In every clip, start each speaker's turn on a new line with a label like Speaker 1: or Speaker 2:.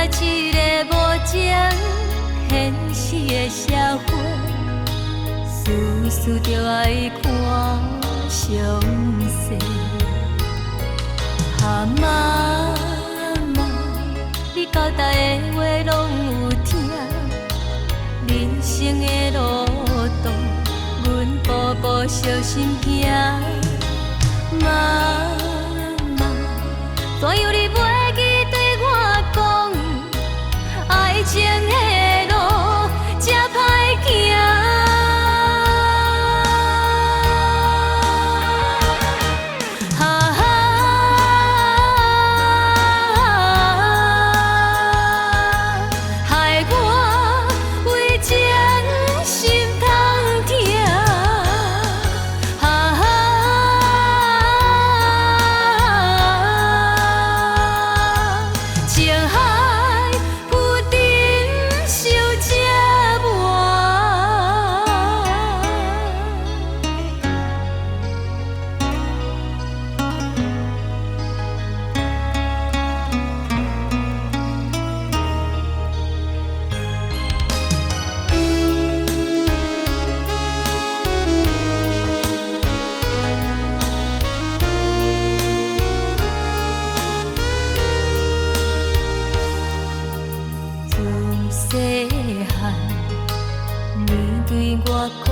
Speaker 1: 在一个无情现实的社会，事事着爱看详细。啊妈妈，你交代的话拢有听，人生的路途，阮步步小心行。妈妈，怎样你袂记对我讲，爱情的路这歹行？害我为情心痛痛。情海浮沉受折磨。自细汉，你对我讲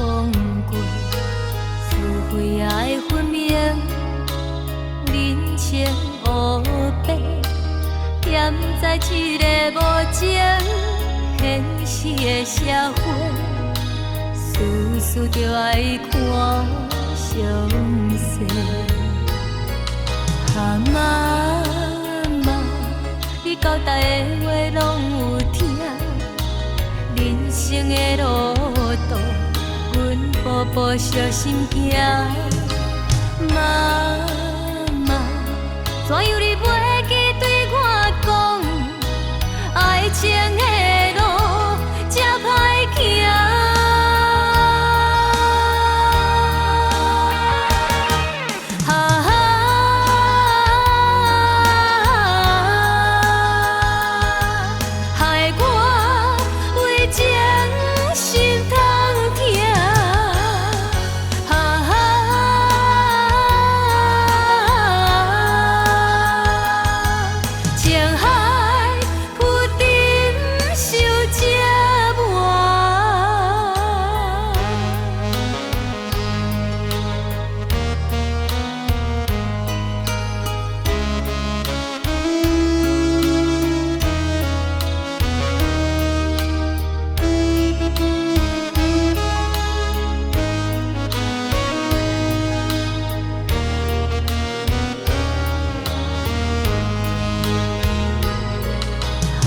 Speaker 1: 过，是非也会分明，人情黑白，踮在一个无情现实的社会，事事着爱看详细。啊妈妈，你交代的话拢有听，人生的路途，阮步步小心行。妈妈，怎样你袂记对我讲，爱情的路这歹行？害我为情心痛痛。情海浮沉受折磨。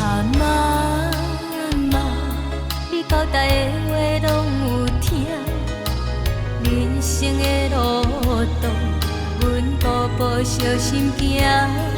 Speaker 1: 啊妈妈，你交代的话拢有听，人生的路途，阮步步小心行。